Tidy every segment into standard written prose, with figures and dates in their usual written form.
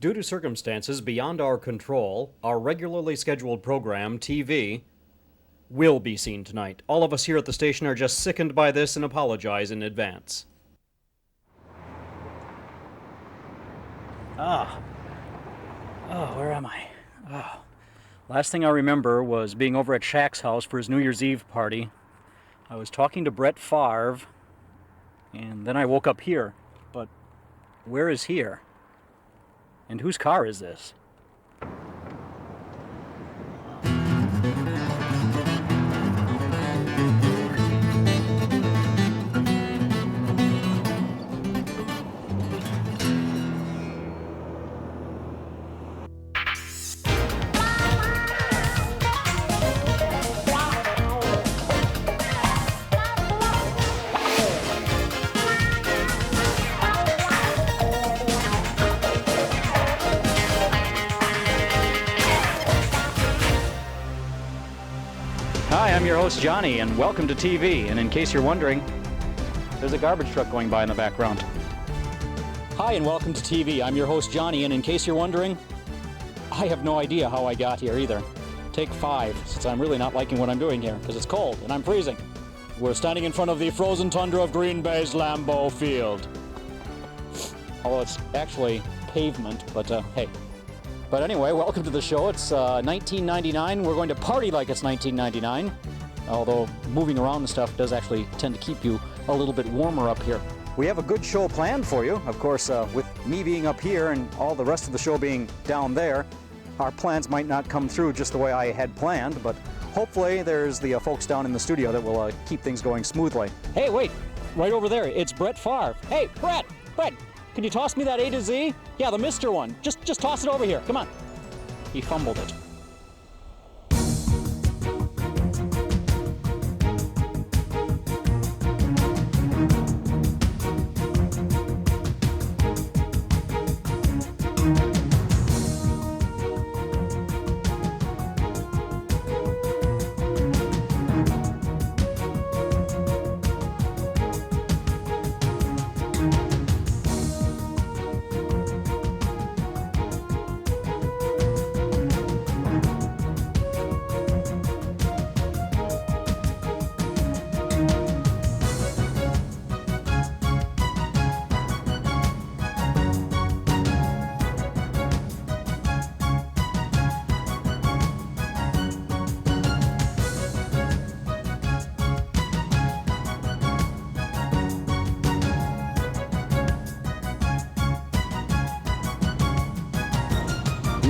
Due to circumstances beyond our control, our regularly scheduled program, TV, will be seen tonight. All of us here at the station are just sickened by this and apologize in advance. Where am I? Last thing I remember was being over at Shaq's house for his New Year's Eve party. I was talking to Brett Favre, and then I woke up here. But where is here? And whose car is this? Hi, I'm your host, Jonny, and welcome to TV. And in case you're wondering, there's a garbage truck going by in the background. Hi, and welcome to TV. I'm your host, Jonny, and in case you're wondering, I have no idea how I got here either. Take 5, since I'm really not liking what I'm doing here, because it's cold and I'm freezing. We're standing in front of the frozen tundra of Green Bay's Lambeau Field. Although it's actually pavement, but hey. But anyway, welcome to the show. It's 1999. We're going to party like it's 1999. Although moving around and stuff does actually tend to keep you a little bit warmer up here. We have a good show planned for you. Of course, with me being up here and all the rest of the show being down there, our plans might not come through just the way I had planned, but hopefully there's the folks down in the studio that will keep things going smoothly. Hey, wait, right over there, it's Brett Favre. Hey, Brett, can you toss me that A to Z? Yeah, the Mister one. Just toss it over here, come on. He fumbled it.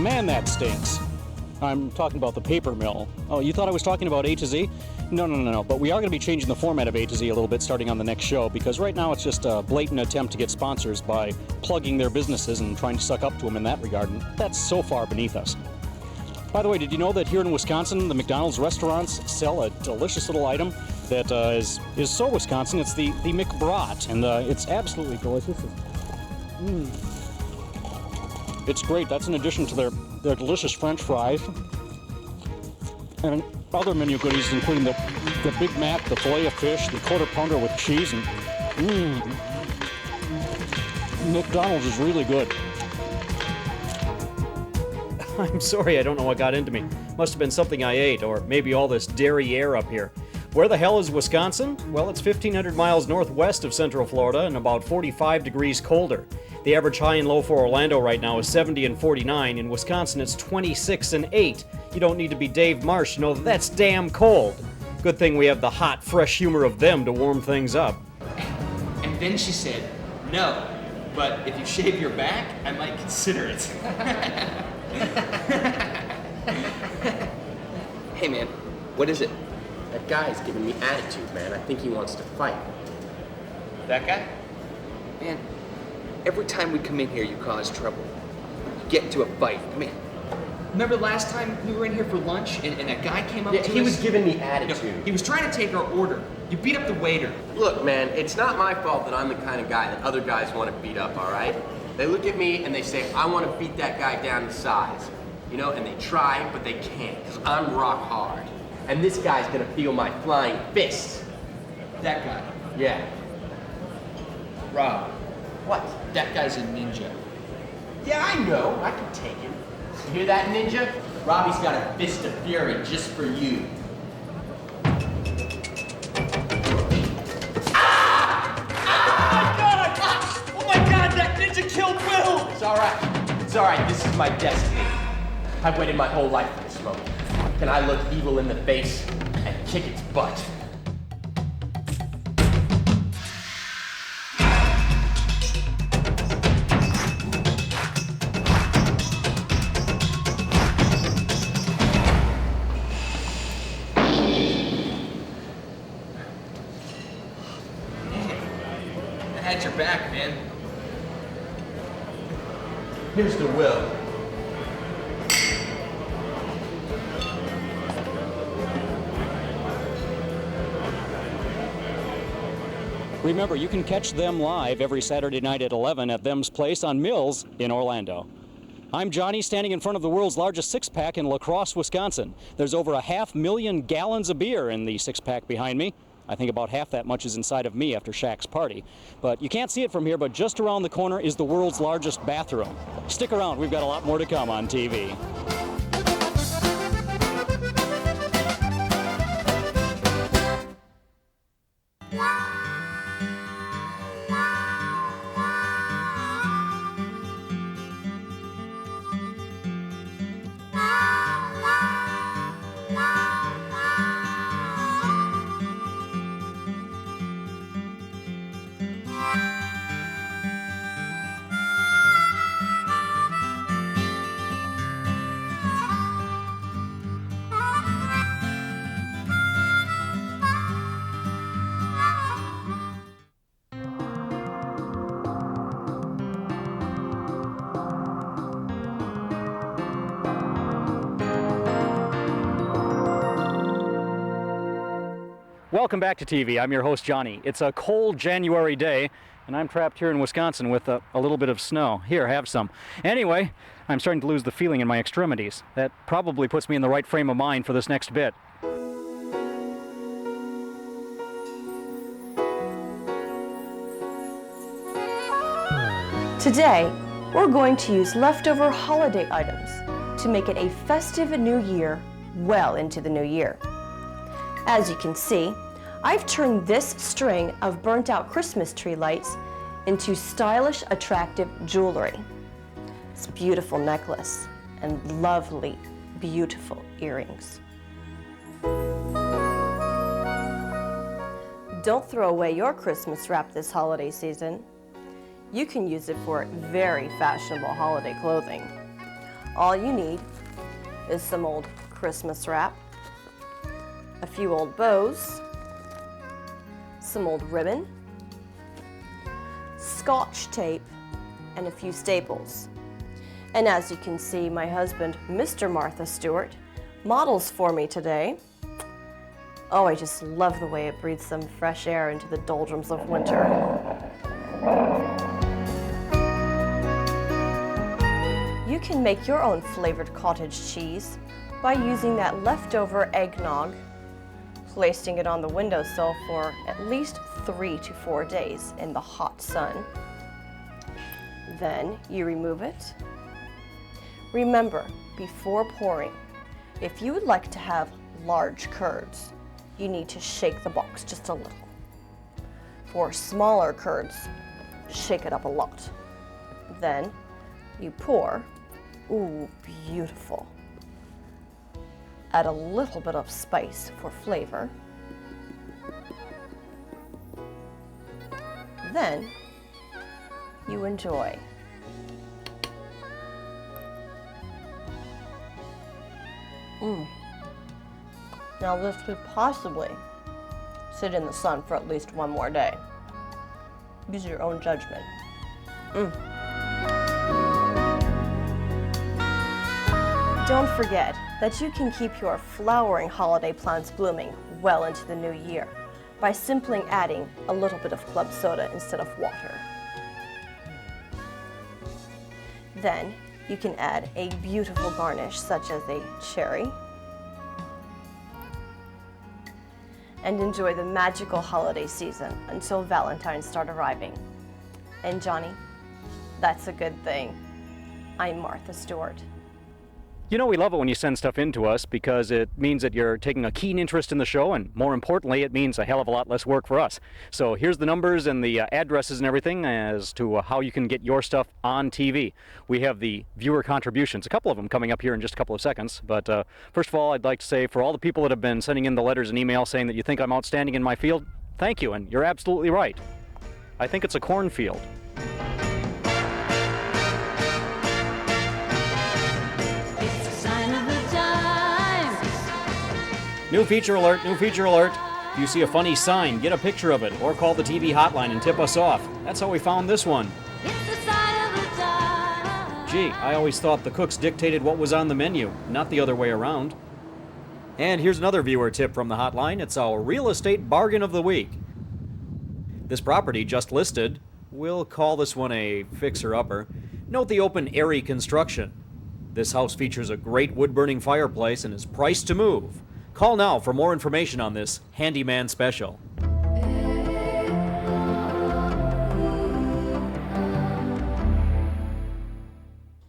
Man, that stinks. I'm talking about the paper mill. Oh, you thought I was talking about A to Z? No. But we are going to be changing the format of A to Z a little bit starting on the next show, because right now it's just a blatant attempt to get sponsors by plugging their businesses and trying to suck up to them in that regard, and that's so far beneath us. By the way, did you know that here in Wisconsin, the McDonald's restaurants sell a delicious little item that is so Wisconsin? It's the McBrat, and it's absolutely delicious. It's great. That's in addition to their delicious French fries and other menu goodies, including the Big Mac, the filet of fish, the quarter pounder with cheese, and McDonald's is really good. I'm sorry, I don't know what got into me. Must have been something I ate, or maybe all this dairy air up here. Where the hell is Wisconsin? Well, it's 1,500 miles northwest of Central Florida and about 45 degrees colder. The average high and low for Orlando right now is 70 and 49. In Wisconsin, it's 26 and 8. You don't need to be Dave Marsh to know that that's damn cold. Good thing we have the hot, fresh humor of them to warm things up. And then she said, no, but if you shave your back, I might consider it. Hey man, what is it? That guy's giving me attitude, man. I think he wants to fight. That guy? Man, every time we come in here, you cause trouble. You get into a fight. I mean, Remember last time we were in here for lunch and that guy came up to us? he was giving me attitude. No, he was trying to take our order. You beat up the waiter. Look, man, it's not my fault that I'm the kind of guy that other guys want to beat up, all right? They look at me and they say, I want to beat that guy down to size. You know, and they try, but they can't, because I'm rock hard. And this guy's gonna feel my flying fist. That guy. Yeah. Rob. What? That guy's a ninja. Yeah, I know. I can take him. You hear that, Ninja? Robbie's got a fist of fury just for you. Oh my God, that ninja killed Will! It's all right. It's all right. This is my destiny. I've waited my whole life for this moment. Can I look evil in the face and kick its butt? I had your back, man. Here's the will. Remember, you can catch them live every Saturday night at 11 at Them's Place on Mills in Orlando. I'm Johnny, standing in front of the world's largest six-pack in La Crosse, Wisconsin. There's over 500,000 gallons of beer in the six-pack behind me. I think about half that much is inside of me after Shaq's party. But you can't see it from here, but just around the corner is the world's largest bathroom. Stick around, we've got a lot more to come on TV. Welcome back to TV. I'm your host, Johnny. It's a cold January day, and I'm trapped here in Wisconsin with a little bit of snow. Here, have some. Anyway, I'm starting to lose the feeling in my extremities. That probably puts me in the right frame of mind for this next bit. Today, we're going to use leftover holiday items to make it a festive new year well into the new year. As you can see, I've turned this string of burnt-out Christmas tree lights into stylish, attractive jewelry. It's a beautiful necklace and lovely, beautiful earrings. Don't throw away your Christmas wrap this holiday season. You can use it for very fashionable holiday clothing. All you need is some old Christmas wrap, a few old bows, some old ribbon, Scotch tape, and a few staples. And as you can see, my husband, Mr. Martha Stewert, models for me today. Oh, I just love the way it breathes some fresh air into the doldrums of winter. You can make your own flavored cottage cheese by using that leftover eggnog, placing it on the windowsill for at least 3 to 4 days in the hot sun. Then you remove it. Remember, before pouring, if you would like to have large curds, you need to shake the box just a little. For smaller curds, shake it up a lot. Then you pour. Ooh, beautiful. Add a little bit of spice for flavor. Then you enjoy. Now this could possibly sit in the sun for at least 1 more day. Use your own judgment. Don't forget that you can keep your flowering holiday plants blooming well into the new year by simply adding a little bit of club soda instead of water. Then you can add a beautiful garnish such as a cherry and enjoy the magical holiday season until Valentine's start arriving. And Johnny, that's a good thing. I'm Martha Stewart. You know, we love it when you send stuff in to us because it means that you're taking a keen interest in the show, and more importantly, it means a hell of a lot less work for us. So here's the numbers and the addresses and everything as to how you can get your stuff on TV. We have the viewer contributions, a couple of them coming up here in just a couple of seconds. But first of all, I'd like to say for all the people that have been sending in the letters and emails saying that you think I'm outstanding in my field, thank you, and you're absolutely right. I think it's a cornfield. New feature alert, new feature alert. If you see a funny sign, get a picture of it or call the TV hotline and tip us off. That's how we found this one. Gee, I always thought the cooks dictated what was on the menu, not the other way around. And here's another viewer tip from the hotline. It's our real estate bargain of the week. This property just listed, we'll call this one a fixer-upper. Note the open, airy construction. This house features a great wood-burning fireplace and is priced to move. Call now for more information on this handyman special.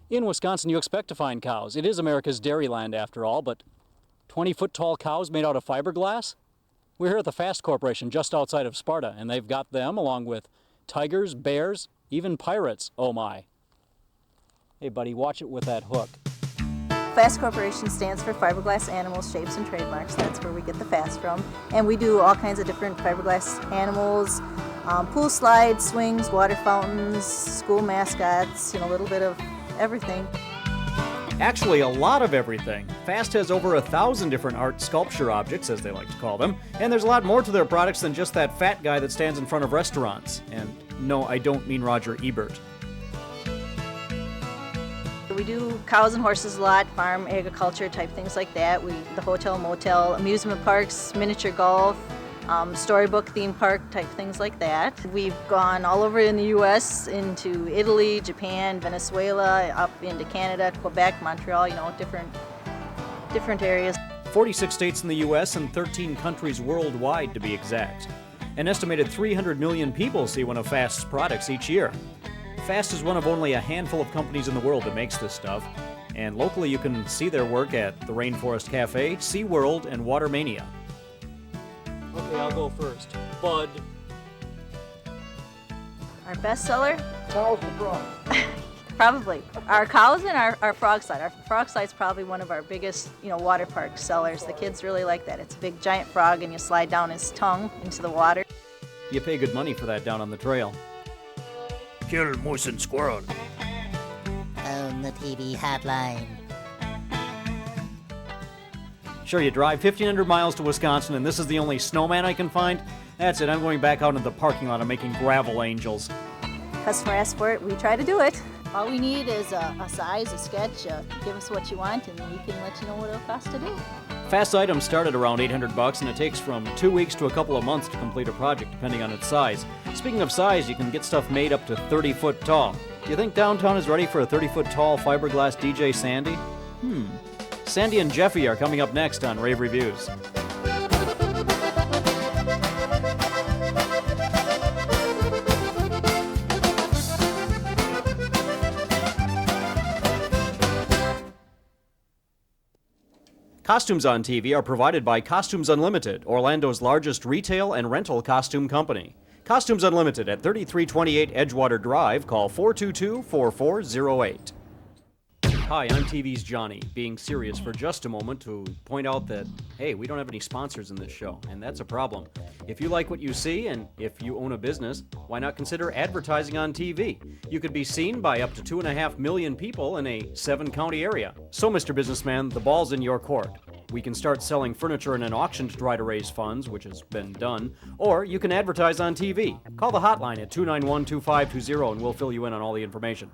In Wisconsin, you expect to find cows. It is America's dairy land after all, but 20-foot tall cows made out of fiberglass? We're here at the Fast Corporation just outside of Sparta, and they've got them along with tigers, bears, even pirates. Oh my. Hey buddy, watch it with that hook. FAST Corporation stands for Fiberglass Animals, Shapes, and Trademarks. That's where we get the FAST from. And we do all kinds of different fiberglass animals, pool slides, swings, water fountains, school mascots, a little bit of everything. Actually, a lot of everything. Fast has over 1,000 different art sculpture objects, as they like to call them, and there's a lot more to their products than just that fat guy that stands in front of restaurants. And no, I don't mean Roger Ebert. We do cows and horses a lot, farm agriculture type things like that. The hotel, motel, amusement parks, miniature golf, storybook theme park type things like that. We've gone all over in the U.S. into Italy, Japan, Venezuela, up into Canada, Quebec, Montreal, different areas. 46 states in the U.S. and 13 countries worldwide, to be exact. An estimated 300 million people see one of Fast's products each year. Fast is one of only a handful of companies in the world that makes this stuff, and locally you can see their work at the Rainforest Cafe, SeaWorld, and Watermania. Okay, I'll go first. Bud. Our best seller? Cows and frogs. Probably. Our cows and our frog slide. Our frog slide's probably one of our biggest, water park sellers. The kids really like that. It's a big giant frog and you slide down his tongue into the water. You pay good money for that down on the trail. Kill moose and squirrel. On the TV hotline. Sure, you drive 1,500 miles to Wisconsin and this is the only snowman I can find? That's it, I'm going back out into the parking lot and making gravel angels. Customer asks for it, we try to do it. All we need is a size, a sketch, give us what you want, and we can let you know what it'll cost to do. Fast items start at around $800 and it takes from 2 weeks to a couple of months to complete a project, depending on its size. Speaking of size, you can get stuff made up to 30 foot tall. Do you think downtown is ready for a 30-foot tall fiberglass DJ Sandy? Sandy and Jeffee are coming up next on Rave Reviews. Costumes on TV are provided by Costumes Unlimited, Orlando's largest retail and rental costume company. Costumes Unlimited at 3328 Edgewater Drive. Call 422-4408. Hi, I'm TV's Jonny, being serious for just a moment to point out that, hey, we don't have any sponsors in this show, and that's a problem. If you like what you see, and if you own a business, why not consider advertising on TV? You could be seen by up to 2.5 million people in a 7-county area. So, Mr. Businessman, the ball's in your court. We can start selling furniture in an auction to try to raise funds, which has been done, or you can advertise on TV. Call the hotline at 291-2520 and we'll fill you in on all the information.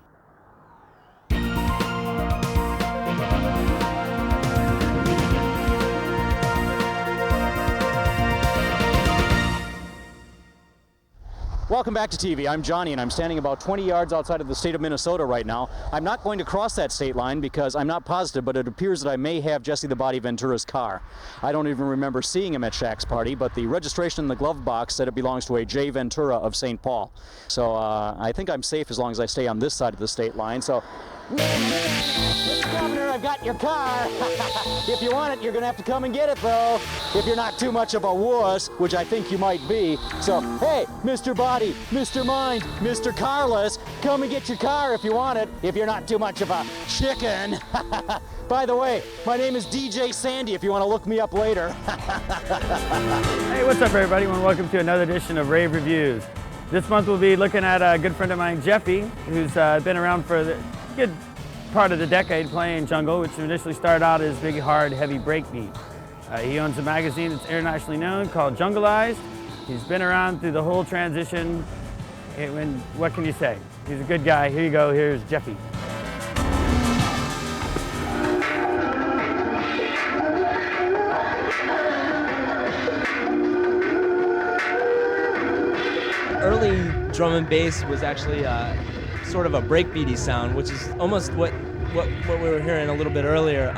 Welcome back to TV. I'm Jonny, and I'm standing about 20 yards outside of the state of Minnesota right now. I'm not going to cross that state line because I'm not positive, but it appears that I may have Jesse the Body Ventura's car. I don't even remember seeing him at Shaq's party, but the registration in the glove box said it belongs to a J. Ventura of St. Paul. So I think I'm safe as long as I stay on this side of the state line. So Governor, I've got your car. If you want it, you're gonna have to come and get it, though. If you're not too much of a wuss, which I think you might be. So, hey, Mr. Body, Mr. Mind, Mr. Carless, come and get your car if you want it. If you're not too much of a chicken. By the way, my name is DJ Sandy if you want to look me up later. Hey, what's up, everybody, and welcome to another edition of Rave Reviews. This month we'll be looking at a good friend of mine, Jeffee, who's been around for a good part of the decade playing jungle, which initially started out as big, hard, heavy breakbeat. He owns a magazine that's internationally known called Jungleized. He's been around through the whole transition. What can you say? He's a good guy. Here you go. Here's Jeffee. Early drum and bass was actually sort of a breakbeaty sound, which is almost what we were hearing a little bit earlier.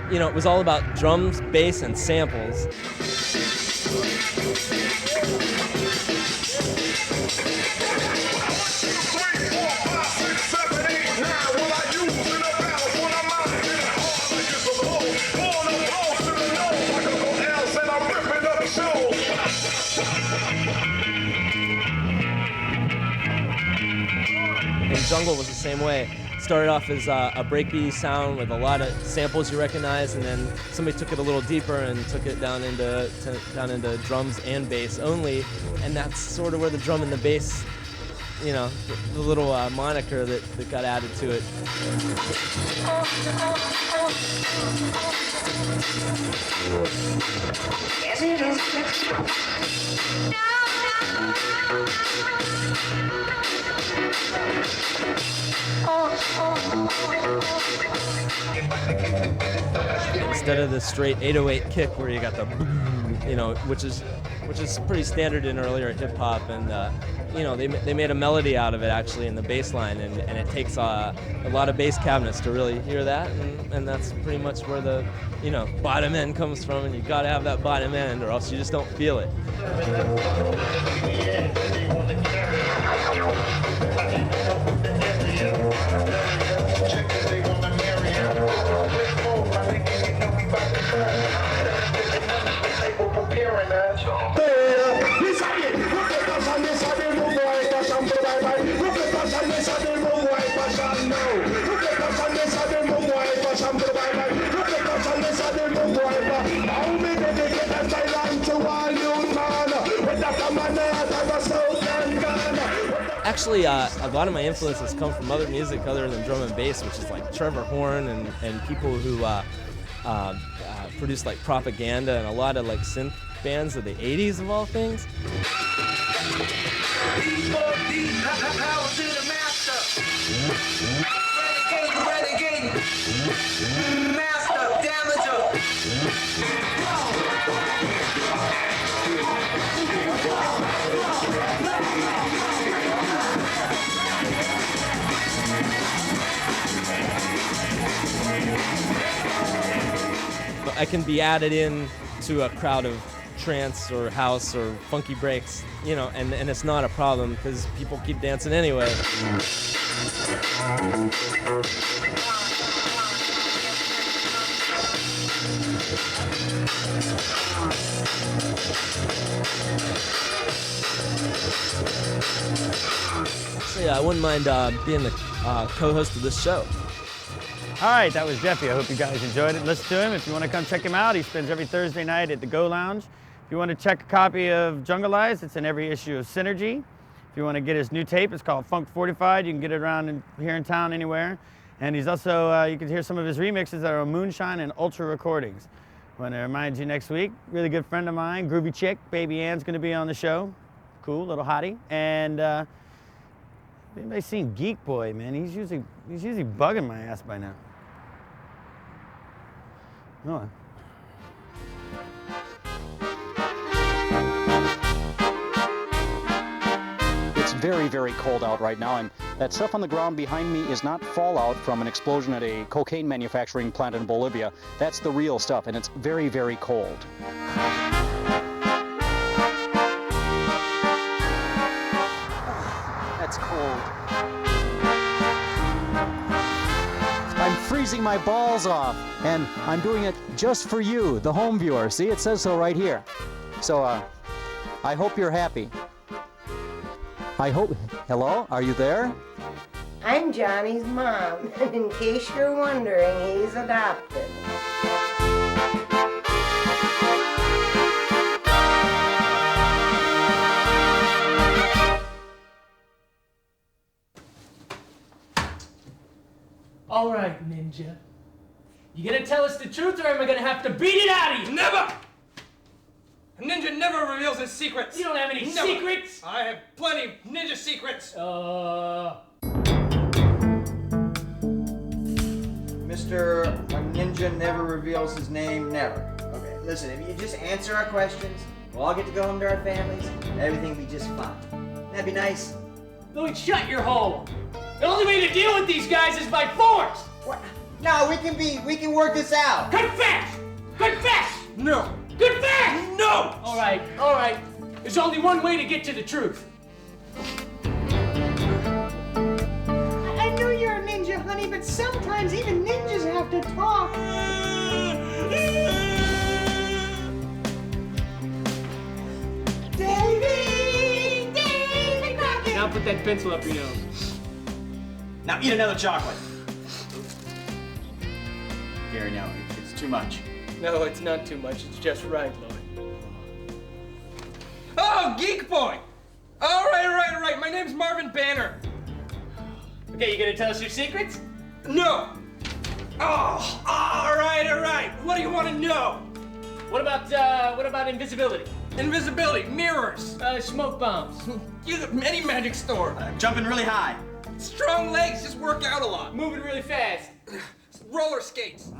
You know, it was all about drums, bass, and samples. And jungle was the same way. Started off as a breakbeat sound with a lot of samples you recognize, and then somebody took it a little deeper and took it down into drums and bass only, and that's sort of where the drum and the bass, you know, the little moniker that got added to it. Instead of the straight 808 kick where you got the, you know, which is pretty standard in earlier hip hop, and you know, they made a melody out of it actually in the bass line, and it takes a lot of bass cabinets to really hear that, and that's pretty much where the, you know, bottom end comes from, and you got to have that bottom end or else you just don't feel it. Actually, a lot of my influences come from other music other than drum and bass, which is like Trevor Horn and people who produce like Propaganda and a lot of like synth bands of the 80s of all things. I can be added in to a crowd of trance or house or funky breaks, you know, and it's not a problem because people keep dancing anyway. Actually, I wouldn't mind being the co-host of this show. All right, that was Jeffee. I hope you guys enjoyed it. Listen to him. If you want to come check him out, he spends every Thursday night at the Go Lounge. If you want to check a copy of Jungleized, it's in every issue of Synergy. If you want to get his new tape, it's called Funk Fortified. You can get it around here in town anywhere. And he's also, you can hear some of his remixes that are on Moonshine and Ultra Recordings. I want to remind you next week, really good friend of mine, Groovy Chick, Baby Ann's going to be on the show. Cool, little hottie. And anybody seen Geek Boy, man? He's usually bugging my ass by now. No. It's very, very cold out right now, and that stuff on the ground behind me is not fallout from an explosion at a cocaine manufacturing plant in Bolivia. That's the real stuff, and it's very, very cold. That's cold. freezing my balls off, and I'm doing it just for you, the home viewer. See, it says so right here. So, I hope you're happy. Hello, are you there? I'm Johnny's mom, and in case you're wondering, he's adopted. All right, Ninja. You gonna tell us the truth, or am I gonna have to beat it out of you? Never! A ninja never reveals his secrets. You don't have any secrets? I have plenty of ninja secrets. Mr. A ninja never reveals his name, never. Okay, listen, if you just answer our questions, we'll all get to go home to our families, and everything will be just fine. That'd be nice. Louis, shut your hole. The only way to deal with these guys is by force. What? No, we can work this out. Confess! Confess! No. Confess! No! All right. There's only one way to get to the truth. I know you're a ninja, honey, but sometimes even ninjas have to talk. Davy Crockett! Now put that pencil up your nose. Now eat another chocolate. Gary, no, it's too much. No, it's not too much. It's just right, Lloyd. Oh, Geek Boy! All right. My name's Marvin Banner. Okay, you gonna tell us your secrets? No! Oh, all right. What do you want to know? What about invisibility? Invisibility, mirrors. Smoke bombs. Use any magic store. Jumping really high. Strong legs, just work out a lot. Moving really fast. Roller skates.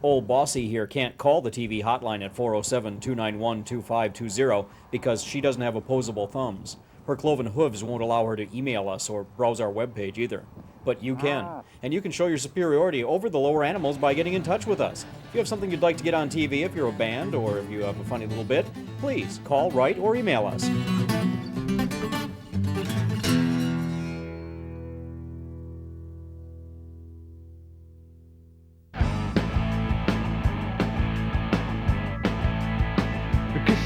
Old Bossy here can't call the TV hotline at 407-291-2520 because she doesn't have opposable thumbs. Her cloven hooves won't allow her to email us or browse our webpage either. But you can. And you can show your superiority over the lower animals by getting in touch with us. If you have something you'd like to get on TV, if you're a band, or if you have a funny little bit, please call, write, or email us.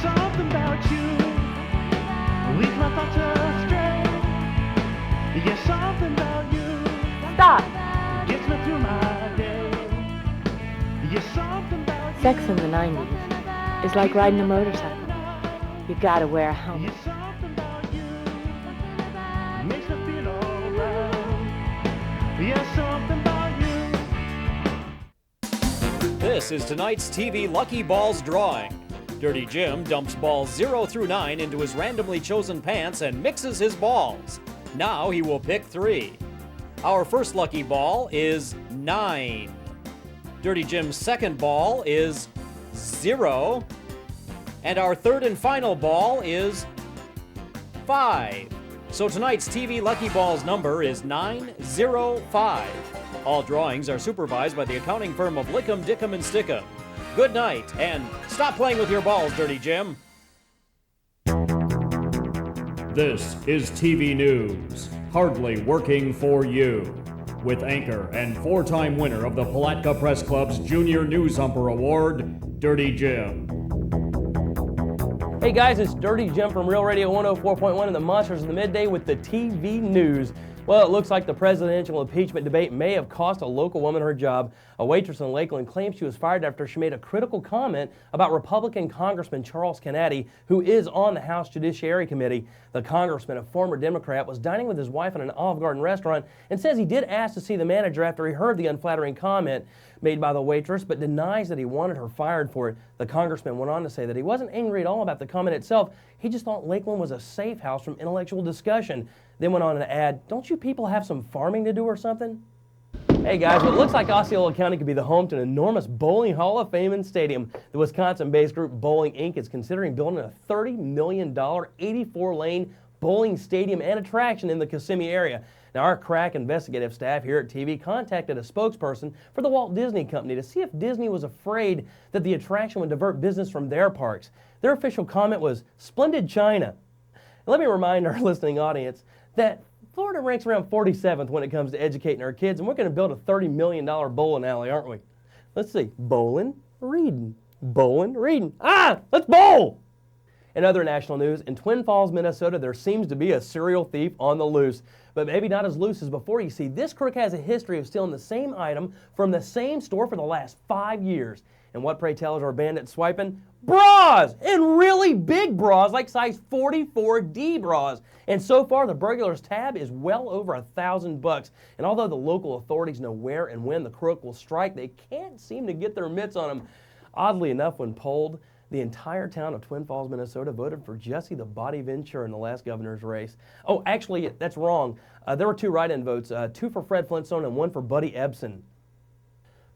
Something about you leads my thoughts astray. Yeah, something about you. Stop. Gets me through my day. Yeah, something about you. Sex in the 90s is like riding a motorcycle. You gotta wear a helmet. Yeah, something about you makes me feel alright. Yeah, something about you. This is tonight's TV Lucky Balls drawing. Dirty Jim dumps balls 0 through 9 into his randomly chosen pants and mixes his balls. Now he will pick 3. Our first lucky ball is 9. Dirty Jim's second ball is 0. And our third and final ball is 5. So tonight's TV Lucky Balls number is 905. All drawings are supervised by the accounting firm of Lickum, Dickum, and Stickum. Good night, and stop playing with your balls, Dirty Jim. This is TV News, hardly working for you. With anchor and 4-time winner of the Palatka Press Club's Junior News Humper Award, Dirty Jim. Hey guys, it's Dirty Jim from Real Radio 104.1 and the Monsters of the Midday with the TV News. Well, it looks like the presidential impeachment debate may have cost a local woman her job. A waitress in Lakeland claims she was fired after she made a critical comment about Republican Congressman Charles Kennedy, who is on the House Judiciary Committee. The congressman, a former Democrat, was dining with his wife in an Olive Garden restaurant and says he did ask to see the manager after he heard the unflattering comment made by the waitress, but denies that he wanted her fired for it. The congressman went on to say that he wasn't angry at all about the comment itself. He just thought Lakeland was a safe house from intellectual discussion. Then went on to add, don't you people have some farming to do or something? Hey guys, well, it looks like Osceola County could be the home to an enormous bowling hall of fame and stadium. The Wisconsin-based group Bowling Inc. is considering building a $30 million, 84-lane bowling stadium and attraction in the Kissimmee area. Now, our crack investigative staff here at TV contacted a spokesperson for the Walt Disney Company to see if Disney was afraid that the attraction would divert business from their parks. Their official comment was, "Splendid China." Let me remind our listening audience that Florida ranks around 47th when it comes to educating our kids, and we're going to build a $30 million bowling alley, aren't we? Let's see. Bowling, reading. Bowling, reading. Let's bowl! In other national news, in Twin Falls, Minnesota, there seems to be a serial thief on the loose. But maybe not as loose as before. You see, this crook has a history of stealing the same item from the same store for the last 5 years. And what, pray tell, is our bandit swiping? Bras! And really big bras, like size 44D bras. And so far, the burglar's tab is well over $1,000. And although the local authorities know where and when the crook will strike, they can't seem to get their mitts on him. Oddly enough, when polled, the entire town of Twin Falls, Minnesota voted for Jesse the Body Ventura in the last governor's race. Oh, actually, that's wrong. There were 2 write-in votes, 2 for Fred Flintstone and 1 for Buddy Ebsen.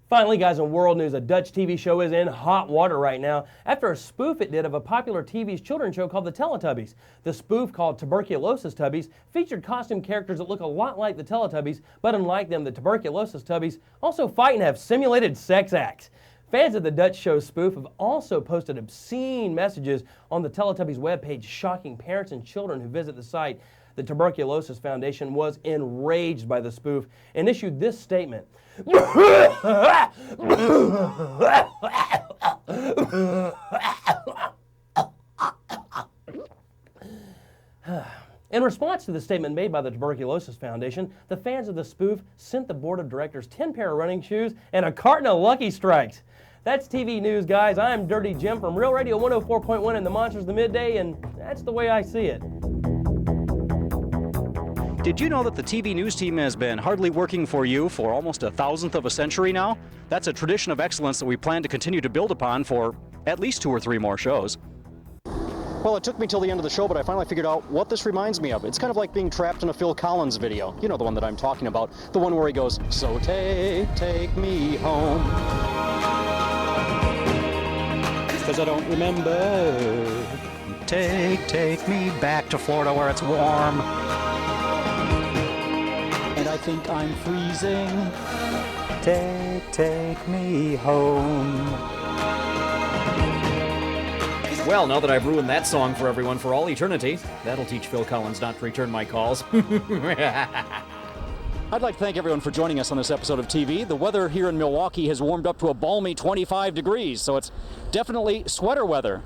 Finally, guys, in world news, a Dutch TV show is in hot water right now after a spoof it did of a popular TV children's show called the Teletubbies. The spoof, called Tuberculosis Tubbies, featured costume characters that look a lot like the Teletubbies, but unlike them, the Tuberculosis Tubbies also fight and have simulated sex acts. Fans of the Dutch show spoof have also posted obscene messages on the Teletubbies webpage, shocking parents and children who visit the site. The Tuberculosis Foundation was enraged by the spoof and issued this statement. In response to the statement made by the Tuberculosis Foundation, the fans of the spoof sent the board of directors 10 pair of running shoes and a carton of Lucky Strikes. That's TV news, guys. I'm Dirty Jim from Real Radio 104.1 and the Monsters of the Midday, and that's the way I see it. Did you know that the TV news team has been hardly working for you for almost 1,000th of a century now? That's a tradition of excellence that we plan to continue to build upon for at least 2 or 3 more shows. Well, it took me till the end of the show, but I finally figured out what this reminds me of. It's kind of like being trapped in a Phil Collins video. You know the one that I'm talking about. The one where he goes, "So take me home. 'Cause I don't remember. Take me back to Florida where it's warm. And I think I'm freezing. Take me home." Well, now that I've ruined that song for everyone for all eternity, that'll teach Phil Collins not to return my calls. I'd like to thank everyone for joining us on this episode of TV. The weather here in Milwaukee has warmed up to a balmy 25 degrees, so it's definitely sweater weather.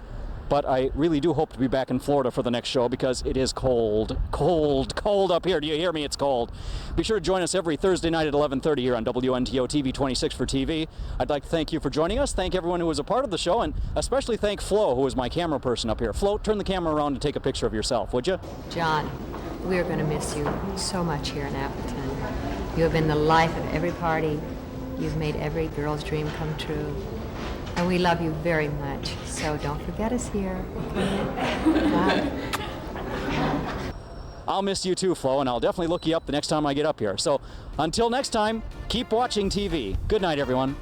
But I really do hope to be back in Florida for the next show because it is cold up here. Do you hear me? It's cold. Be sure to join us every Thursday night at 11:30 here on WNTO TV 26 for TV. I'd like to thank you for joining us. Thank everyone who was a part of the show, and especially thank Flo, who is my camera person up here. Flo, turn the camera around and take a picture of yourself, would you? John, we are going to miss you so much here in Appleton. You have been the life of every party. You've made every girl's dream come true. And we love you very much, so don't forget us here. Bye. I'll miss you too, Flo, and I'll definitely look you up the next time I get up here. So until next time, keep watching TV. Good night, everyone.